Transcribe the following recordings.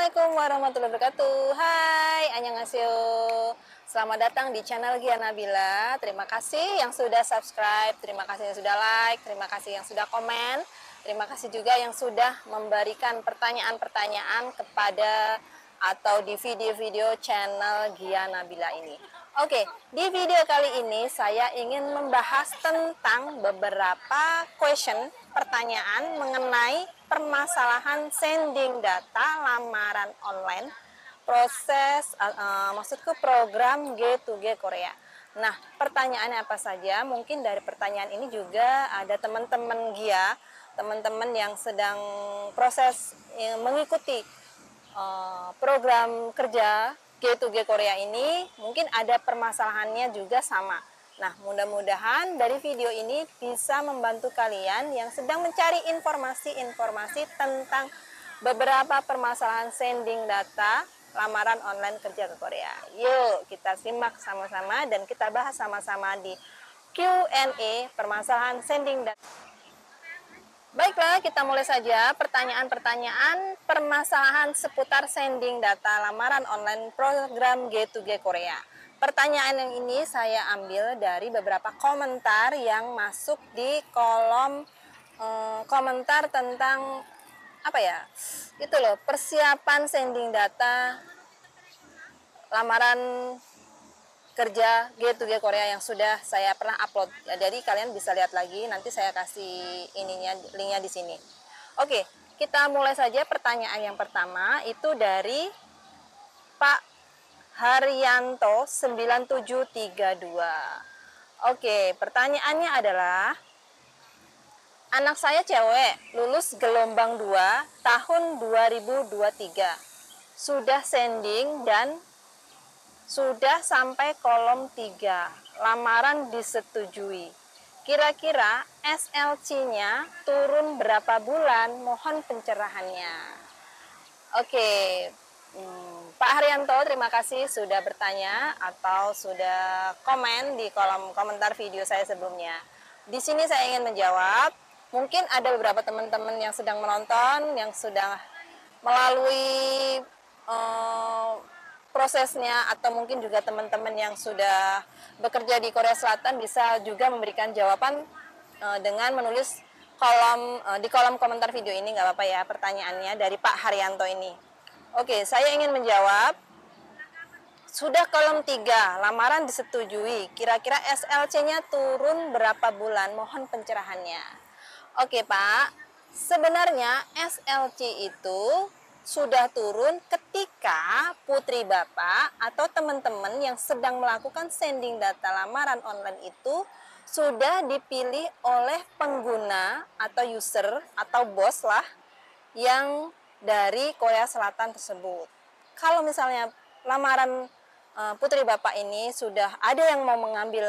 Assalamualaikum warahmatullahi wabarakatuh. Hai, annyeonghaseyo. Selamat datang di channel Gia Nabila. Terima kasih yang sudah subscribe, terima kasih yang sudah like, terima kasih yang sudah komen, terima kasih juga yang sudah memberikan pertanyaan-pertanyaan kepada atau di video-video channel Gia Nabila ini. Oke, di video kali ini saya ingin membahas tentang beberapa pertanyaan mengenai permasalahan sending data lamaran online maksudku program G2G Korea. Nah, pertanyaannya apa saja? Mungkin dari pertanyaan ini juga ada teman-teman Gia, teman-teman yang sedang mengikuti program kerja G2G Korea ini, mungkin ada permasalahannya juga sama. Nah, mudah-mudahan dari video ini bisa membantu kalian yang sedang mencari informasi-informasi tentang beberapa permasalahan sending data lamaran online kerja ke Korea. Yuk, kita simak sama-sama dan kita bahas sama-sama di Q&A permasalahan sending data. Baiklah, kita mulai saja pertanyaan-pertanyaan permasalahan seputar sending data lamaran online program G2G Korea. Pertanyaan yang ini saya ambil dari beberapa komentar yang masuk di kolom komentar tentang apa ya? Itu loh, persiapan sending data lamaran kerja G2G Korea yang sudah saya pernah upload. Ya, jadi kalian bisa lihat lagi, nanti saya kasih linknya di sini. Oke, kita mulai saja pertanyaan yang pertama itu dari Pak Haryanto 9732. Oke, pertanyaannya adalah anak saya cewek, lulus gelombang 2 tahun 2023. Sudah sending dan sudah sampai kolom 3. Lamaran disetujui. Kira-kira SLC-nya turun berapa bulan? Mohon pencerahannya. Oke, Pak Haryanto, terima kasih sudah bertanya atau sudah komen di kolom komentar video saya sebelumnya. Di sini saya ingin menjawab. Mungkin ada beberapa teman-teman yang sedang menonton, yang sudah melalui prosesnya, atau mungkin juga teman-teman yang sudah bekerja di Korea Selatan bisa juga memberikan jawaban dengan menulis di kolom komentar video ini, nggak apa-apa ya pertanyaannya dari Pak Haryanto ini. Oke, saya ingin menjawab. Sudah kolom 3, lamaran disetujui. Kira-kira SLC-nya turun berapa bulan? Mohon pencerahannya. Oke, Pak. Sebenarnya SLC itu sudah turun ketika putri Bapak atau teman-teman yang sedang melakukan sending data lamaran online itu sudah dipilih oleh pengguna atau user atau bos lah yang dari Korea Selatan tersebut. Kalau misalnya lamaran putri Bapak ini sudah ada yang mau mengambil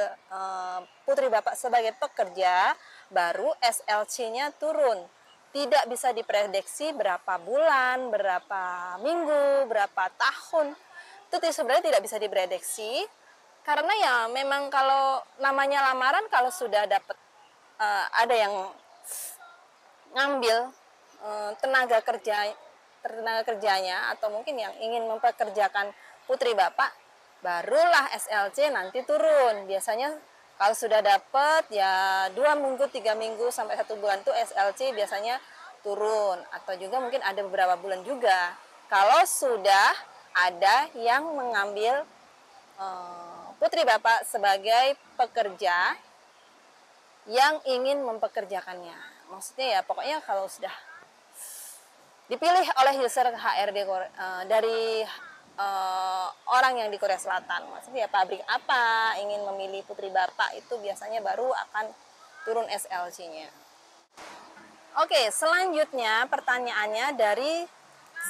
putri Bapak sebagai pekerja, baru SLC-nya turun. Tidak bisa diprediksi berapa bulan, berapa minggu, berapa tahun. Itu sebenarnya tidak bisa diprediksi. Karena ya memang kalau namanya lamaran, kalau sudah dapat ada yang ngambil tenaga kerjanya atau mungkin yang ingin mempekerjakan putri Bapak, barulah SLC nanti turun. Biasanya kalau sudah dapat ya 2 minggu, 3 minggu sampai 1 bulan tuh SLC biasanya turun, atau juga mungkin ada beberapa bulan juga. Kalau sudah ada yang mengambil putri Bapak sebagai pekerja yang ingin mempekerjakannya. Maksudnya ya pokoknya kalau sudah dipilih oleh user HRD dari orang yang di Korea Selatan, maksudnya ya pabrik apa ingin memilih putri Bapak, itu biasanya baru akan turun SLC-nya. Oke, selanjutnya pertanyaannya dari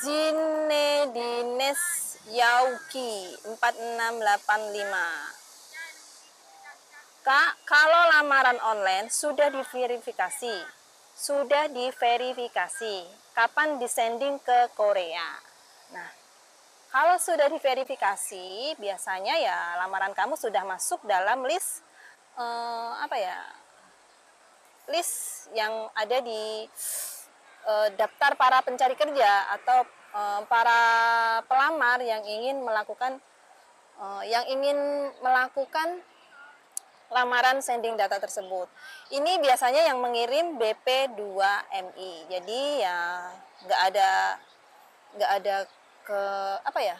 Zinedines Yauki 4685. Kak, kalau lamaran online sudah diverifikasi, kapan disending ke Korea? Nah, kalau sudah diverifikasi, biasanya ya lamaran kamu sudah masuk dalam list list yang ada di daftar para pencari kerja atau para pelamar yang ingin melakukan lamaran sending data tersebut. Ini biasanya yang mengirim BP2MI. Jadi ya nggak ada ke apa ya?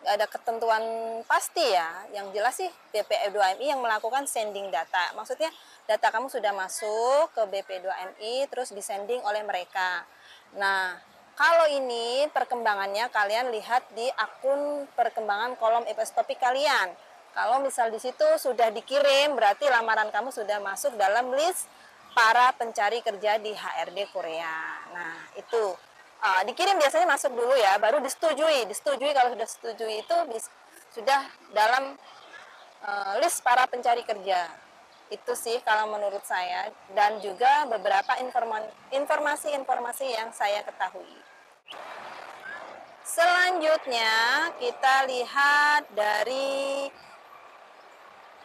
Nggak ada ketentuan pasti ya. Yang jelas sih BP2MI yang melakukan sending data. Maksudnya data kamu sudah masuk ke BP2MI terus disending oleh mereka. Nah, kalau ini perkembangannya kalian lihat di akun perkembangan kolom IPS topik kalian. Kalau misal di situ sudah dikirim, berarti lamaran kamu sudah masuk dalam list para pencari kerja di HRD Korea. Nah, itu dikirim biasanya masuk dulu ya, baru disetujui. Kalau sudah setujui itu sudah dalam list para pencari kerja. Itu sih kalau menurut saya, dan juga beberapa informasi-informasi yang saya ketahui. Selanjutnya kita lihat dari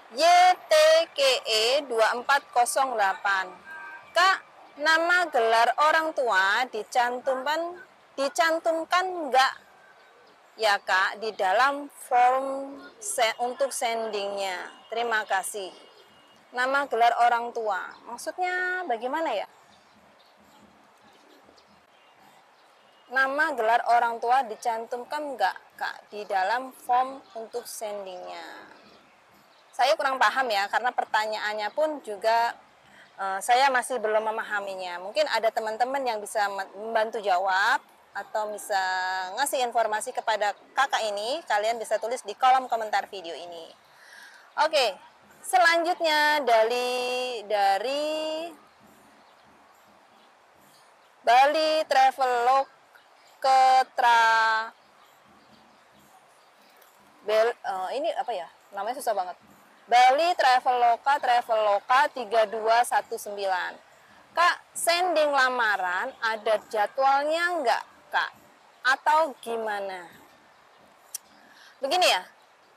YTKE 2408. Kak, nama gelar orang tua dicantumkan enggak ya Kak di dalam form untuk sendingnya? Terima kasih. Nama gelar orang tua, maksudnya bagaimana ya? Nama gelar orang tua dicantumkan enggak Kak di dalam form untuk sendingnya? Saya kurang paham ya, karena pertanyaannya pun juga saya masih belum memahaminya. Mungkin ada teman-teman yang bisa membantu jawab atau bisa ngasih informasi kepada kakak ini. Kalian bisa tulis di kolom komentar video ini. Oke, selanjutnya dari Bali Travelog ini apa ya? Namanya susah banget. Bali Traveloka 3219. Kak, sending lamaran ada jadwalnya enggak, Kak? Atau gimana? Begini ya,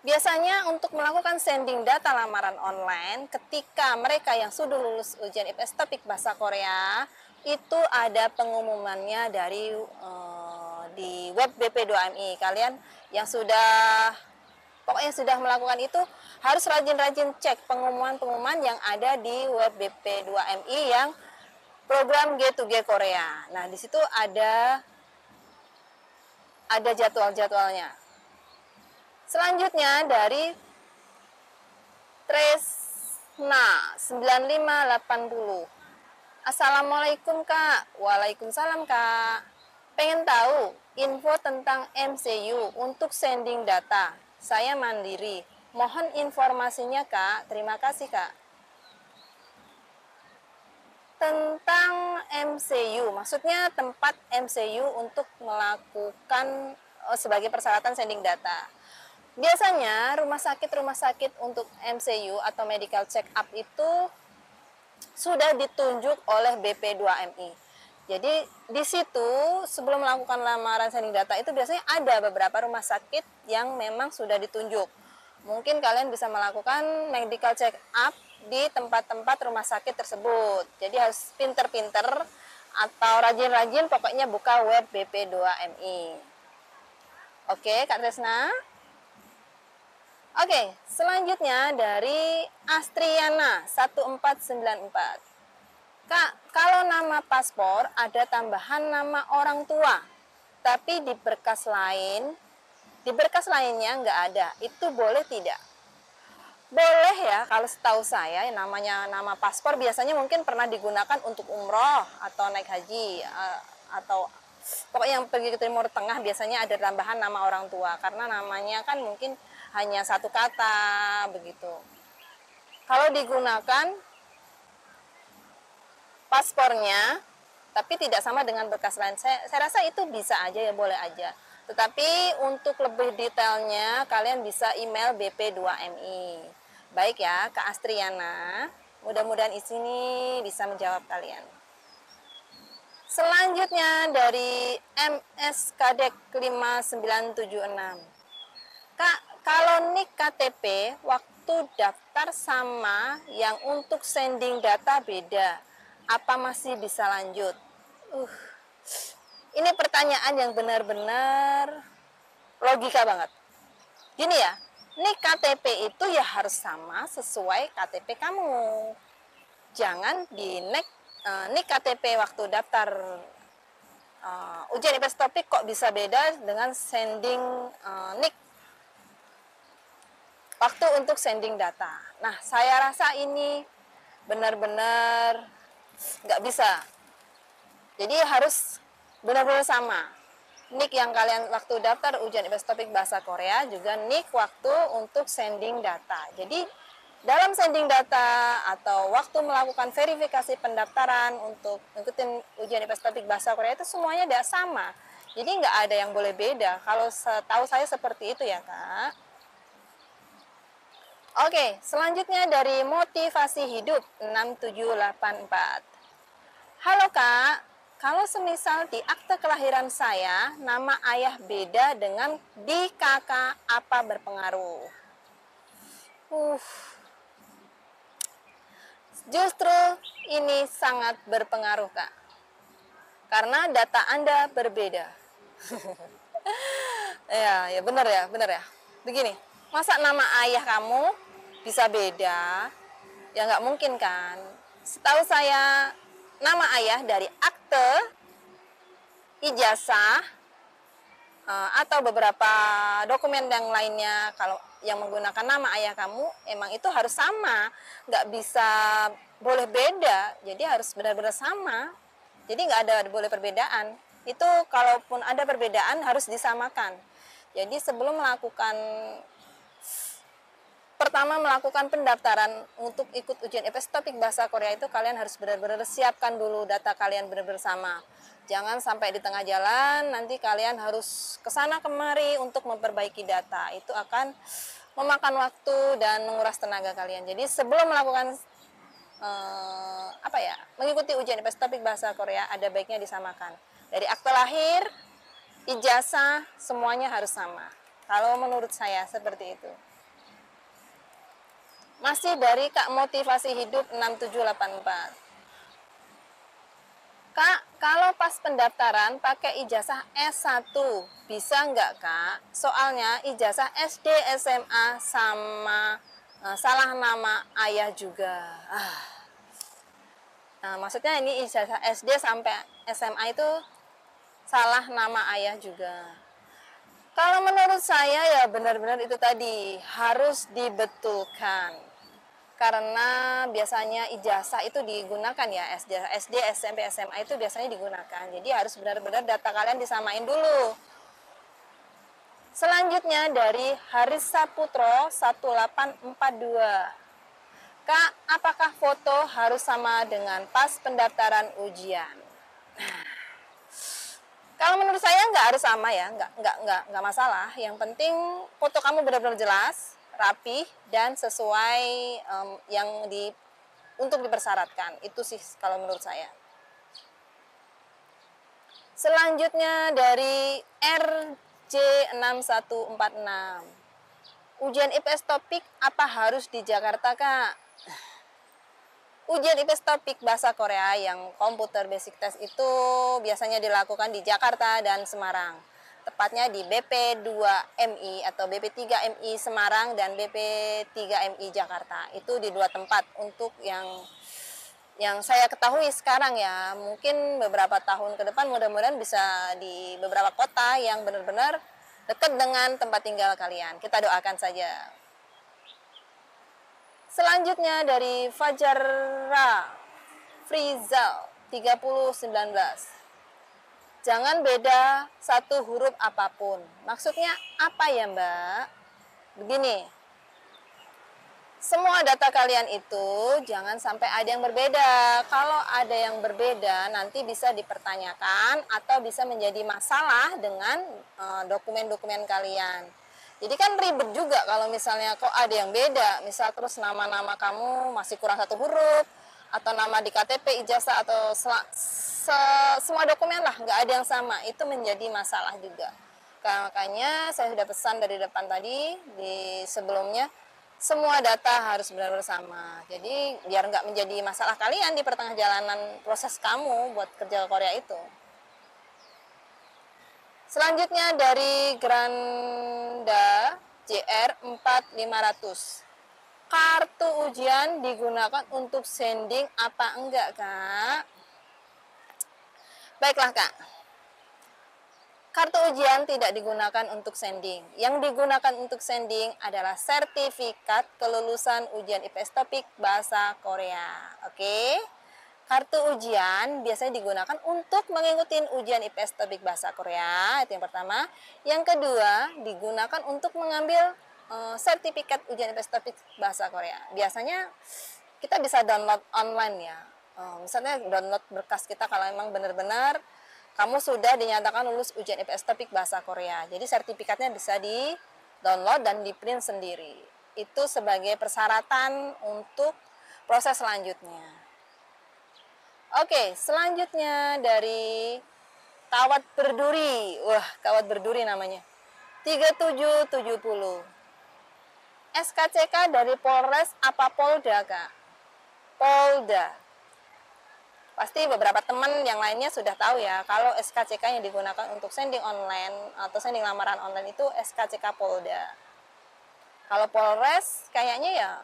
biasanya untuk melakukan sending data lamaran online, ketika mereka yang sudah lulus ujian IPS topik bahasa Korea, itu ada pengumumannya dari di web BP2MI. Kalian yang pokoknya sudah melakukan itu harus rajin-rajin cek pengumuman-pengumuman yang ada di web BP2MI yang program G2G Korea. Nah, di situ ada jadwal-jadwalnya. Selanjutnya dari Tresna 9580. Assalamualaikum Kak. Waalaikumsalam Kak. Pengen tahu info tentang MCU untuk sending data. Saya mandiri. Mohon informasinya Kak. Terima kasih Kak. Tentang MCU, maksudnya tempat MCU untuk melakukan sebagai persyaratan sending data. Biasanya rumah sakit untuk MCU atau medical check up itu sudah ditunjuk oleh BP2MI. Jadi di situ sebelum melakukan lamaran sending data itu biasanya ada beberapa rumah sakit yang memang sudah ditunjuk. Mungkin kalian bisa melakukan medical check up di tempat-tempat rumah sakit tersebut. Jadi harus pinter-pinter atau rajin-rajin pokoknya buka web BP2MI. Oke, Kak Tresna. Oke, selanjutnya dari Astriana 1494. Kak, kalau nama paspor ada tambahan nama orang tua, tapi di berkas lainnya nggak ada, itu boleh tidak? Boleh ya, kalau setahu saya namanya nama paspor biasanya mungkin pernah digunakan untuk umroh atau naik haji atau pokoknya yang pergi ke Timur Tengah biasanya ada tambahan nama orang tua karena namanya kan mungkin hanya satu kata begitu. Kalau digunakan paspornya tapi tidak sama dengan berkas lain, saya rasa itu bisa aja ya, boleh aja. Tetapi untuk lebih detailnya kalian bisa email BP2MI. Baik ya Kak Astriana, mudah-mudahan di sini bisa menjawab kalian. Selanjutnya dari MS Kadek 5976. Kak, kalau NIK KTP waktu daftar sama yang untuk sending data beda, apa masih bisa lanjut? Ini pertanyaan yang benar-benar logika banget. Gini ya, nik KTP itu ya harus sama sesuai KTP kamu. Jangan di nik KTP waktu daftar ujian IPS topik kok bisa beda dengan sending nik waktu untuk sending data. Nah, saya rasa ini benar-benar nggak bisa. Jadi harus benar-benar sama. Nik yang kalian waktu daftar ujian IPS topik bahasa Korea juga nik waktu untuk sending data. Jadi dalam sending data atau waktu melakukan verifikasi pendaftaran untuk ngikutin ujian IPS topik bahasa Korea itu semuanya tidak sama. Jadi nggak ada yang boleh beda. Kalau setahu saya seperti itu ya Kak. Oke, selanjutnya dari motivasi hidup 6784. Halo Kak, kalau semisal di akte kelahiran saya, nama ayah beda dengan di kakak, apa berpengaruh? Justru ini sangat berpengaruh Kak, karena data Anda berbeda. Ya benar ya, benar ya. Begini, masa nama ayah kamu bisa beda? Ya nggak mungkin kan. Setahu saya, nama ayah dari akte, ijazah, atau beberapa dokumen yang lainnya, kalau yang menggunakan nama ayah kamu, emang itu harus sama. Nggak bisa boleh beda, jadi harus benar-benar sama. Jadi nggak ada boleh perbedaan. Itu kalaupun ada perbedaan harus disamakan. Jadi sebelum pertama melakukan pendaftaran untuk ikut ujian IPS topik bahasa Korea itu kalian harus benar-benar siapkan dulu data kalian benar-benar sama. Jangan sampai di tengah jalan nanti kalian harus kesana kemari untuk memperbaiki data. Itu akan memakan waktu dan menguras tenaga kalian. Jadi sebelum melakukan mengikuti ujian IPS topik bahasa Korea, ada baiknya disamakan. Dari akte lahir, ijazah, semuanya harus sama. Kalau menurut saya seperti itu. Masih dari Kak Motivasi Hidup 6784. Kak, kalau pas pendaftaran pakai ijazah S1, bisa nggak Kak? Soalnya ijazah SD, SMA sama salah nama ayah juga. Nah, maksudnya ini ijazah SD sampai SMA itu salah nama ayah juga. Kalau menurut saya ya benar-benar itu tadi harus dibetulkan. Karena biasanya ijazah itu digunakan ya, SD, SMP, SMA itu biasanya digunakan. Jadi harus benar-benar data kalian disamain dulu. Selanjutnya dari Haris Saputro 1842. Kak, apakah foto harus sama dengan pas pendaftaran ujian? Kalau menurut saya nggak harus sama ya, nggak masalah. Yang penting foto kamu benar-benar jelas, rapi, dan sesuai untuk dipersyaratkan. Itu sih kalau menurut saya. Selanjutnya dari RJ6146. Ujian IPS topik apa harus di Jakarta, Kak? Ujian IPS topik bahasa Korea yang komputer basic test itu biasanya dilakukan di Jakarta dan Semarang. Tepatnya di BP2MI atau BP3MI Semarang dan BP3MI Jakarta. Itu di dua tempat untuk yang saya ketahui sekarang ya. Mungkin beberapa tahun ke depan mudah-mudahan bisa di beberapa kota yang benar-benar dekat dengan tempat tinggal kalian. Kita doakan saja. Selanjutnya dari Fajarra Frizal 3019. Jangan beda satu huruf apapun. Maksudnya apa ya Mbak? Begini, semua data kalian itu jangan sampai ada yang berbeda. Kalau ada yang berbeda nanti bisa dipertanyakan atau bisa menjadi masalah dengan dokumen-dokumen kalian. Jadi kan ribet juga kalau misalnya kok ada yang beda, misal terus nama-nama kamu masih kurang satu huruf, atau nama di KTP, ijazah, atau semua dokumen lah, nggak ada yang sama, itu menjadi masalah juga. Makanya saya sudah pesan dari depan tadi, di sebelumnya, semua data harus benar-benar sama. Jadi biar nggak menjadi masalah kalian di pertengah jalanan proses kamu buat kerja ke Korea itu. Selanjutnya dari Granda JR4500. Kartu ujian digunakan untuk sending apa enggak, Kak? Baiklah, Kak. Kartu ujian tidak digunakan untuk sending. Yang digunakan untuk sending adalah sertifikat kelulusan ujian IPS topik bahasa Korea. Oke? Kartu ujian biasanya digunakan untuk mengikuti ujian IPS topik bahasa Korea, itu yang pertama. Yang kedua, digunakan untuk mengambil sertifikat ujian IPS topik bahasa Korea. Biasanya kita bisa download online ya. Misalnya download berkas kita kalau memang benar-benar kamu sudah dinyatakan lulus ujian IPS topik bahasa Korea. Jadi sertifikatnya bisa di-download dan di-print sendiri. Itu sebagai persyaratan untuk proses selanjutnya. Oke, selanjutnya dari Kawat Berduri. Wah, Kawat Berduri namanya. 3770. SKCK dari Polres apa Polda, Kak? Polda. Pasti beberapa teman yang lainnya sudah tahu ya, kalau SKCK yang digunakan untuk sending online atau sending lamaran online itu SKCK Polda. Kalau Polres kayaknya ya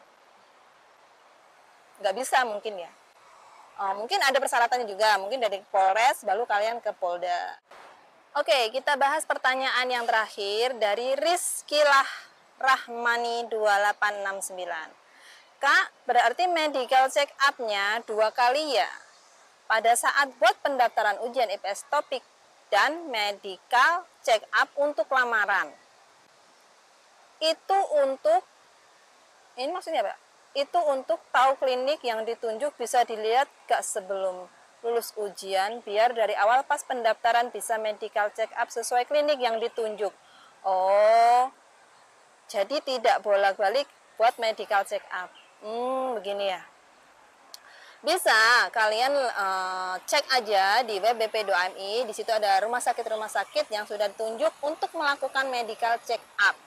nggak bisa mungkin ya. Mungkin ada persyaratannya juga, mungkin dari Polres baru kalian ke Polda. Oke, kita bahas pertanyaan yang terakhir dari Rizkilah Rahmani 2869. Kak, berarti medical check up-nya 2 kali ya? Pada saat buat pendaftaran ujian IPS topik dan medical check up untuk lamaran. Itu untuk, ini maksudnya apa? Itu untuk tahu klinik yang ditunjuk bisa dilihat gak sebelum lulus ujian, biar dari awal pas pendaftaran bisa medical check up sesuai klinik yang ditunjuk. Oh, jadi tidak bolak-balik buat medical check up. Begini ya. Bisa kalian cek aja di web BP2MI. Di situ ada rumah sakit yang sudah ditunjuk untuk melakukan medical check up.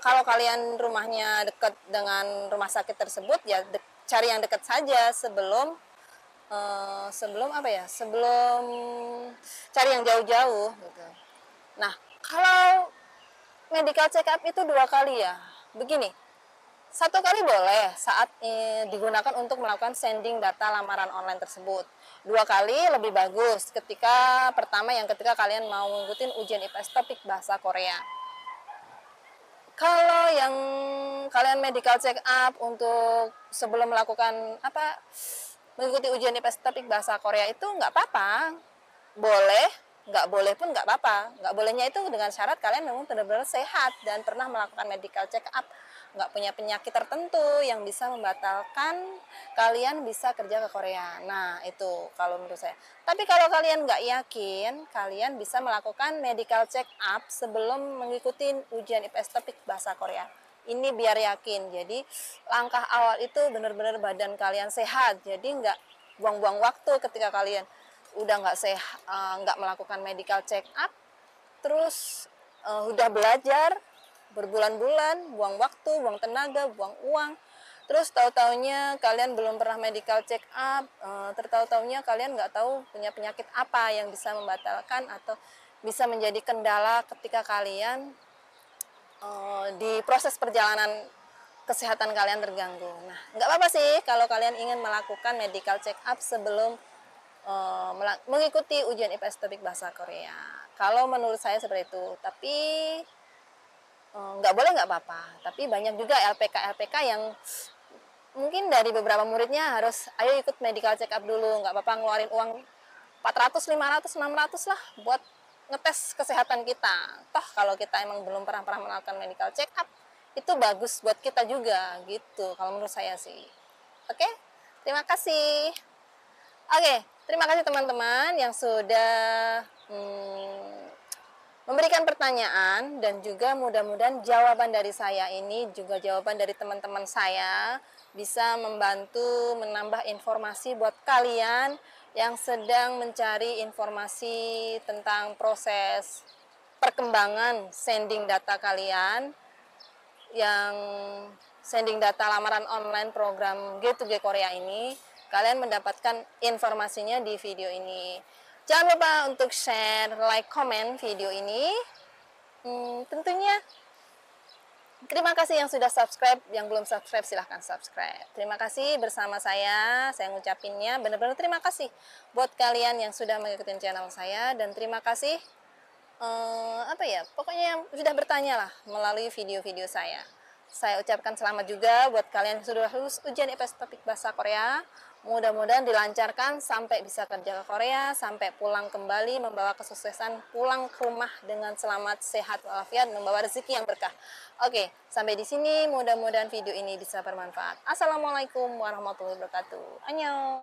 Kalau kalian rumahnya dekat dengan rumah sakit tersebut ya cari yang dekat saja sebelum sebelum cari yang jauh-jauh gitu. Nah, kalau medical check up itu 2 kali ya. Begini, 1 kali boleh saat digunakan untuk melakukan sending data lamaran online tersebut. 2 kali lebih bagus ketika ketika kalian mau mengikuti ujian IPS topik bahasa Korea. Kalau yang kalian medical check up untuk sebelum melakukan mengikuti ujian IPS topik bahasa Korea itu nggak apa-apa, boleh, nggak boleh pun nggak apa-apa. Nggak bolehnya itu dengan syarat kalian memang benar-benar sehat dan pernah melakukan medical check up, nggak punya penyakit tertentu yang bisa membatalkan kalian bisa kerja ke Korea. Nah itu kalau menurut saya. Tapi kalau kalian nggak yakin, kalian bisa melakukan medical check up sebelum mengikuti ujian IPS topik bahasa Korea. Ini biar yakin. Jadi langkah awal itu benar-benar badan kalian sehat. Jadi nggak buang-buang waktu ketika kalian udah nggak sehat, nggak melakukan medical check up, terus udah belajar berbulan-bulan, buang waktu, buang tenaga, buang uang, terus tahu-taunya kalian belum pernah medical check up, tertahu-taunya kalian nggak tahu punya penyakit apa yang bisa membatalkan atau bisa menjadi kendala ketika kalian di proses perjalanan kesehatan kalian terganggu. Nah, nggak apa-apa sih kalau kalian ingin melakukan medical check up sebelum mengikuti ujian IPS topik bahasa Korea. Kalau menurut saya seperti itu, tapi nggak boleh nggak apa-apa. Tapi banyak juga LPK yang mungkin dari beberapa muridnya harus ayo ikut medical check up dulu, nggak apa-apa ngeluarin uang 400, 500, 600 lah buat ngetes kesehatan kita. Toh kalau kita emang belum pernah melakukan medical check up, itu bagus buat kita juga gitu kalau menurut saya sih. Oke, terima kasih. Oke, terima kasih teman-teman yang sudah memberikan pertanyaan, dan juga mudah-mudahan jawaban dari saya ini juga jawaban dari teman-teman saya bisa membantu menambah informasi buat kalian yang sedang mencari informasi tentang proses perkembangan sending data kalian, yang sending data lamaran online program G2G Korea ini. Kalian mendapatkan informasinya di video ini. Jangan lupa untuk share, like, komen video ini. Tentunya terima kasih yang sudah subscribe, yang belum subscribe silahkan subscribe. Terima kasih bersama saya ngucapinnya benar-benar terima kasih buat kalian yang sudah mengikuti channel saya, dan terima kasih apa ya, pokoknya yang sudah bertanya lah melalui video-video saya. Saya ucapkan selamat juga buat kalian yang sudah lulus ujian IPS topik bahasa Korea. Mudah-mudahan dilancarkan sampai bisa kerja ke Korea, sampai pulang kembali membawa kesuksesan, pulang ke rumah dengan selamat, sehat, walafiat, membawa rezeki yang berkah. Oke, sampai di sini. Mudah-mudahan video ini bisa bermanfaat. Assalamualaikum warahmatullahi wabarakatuh. Annyeong.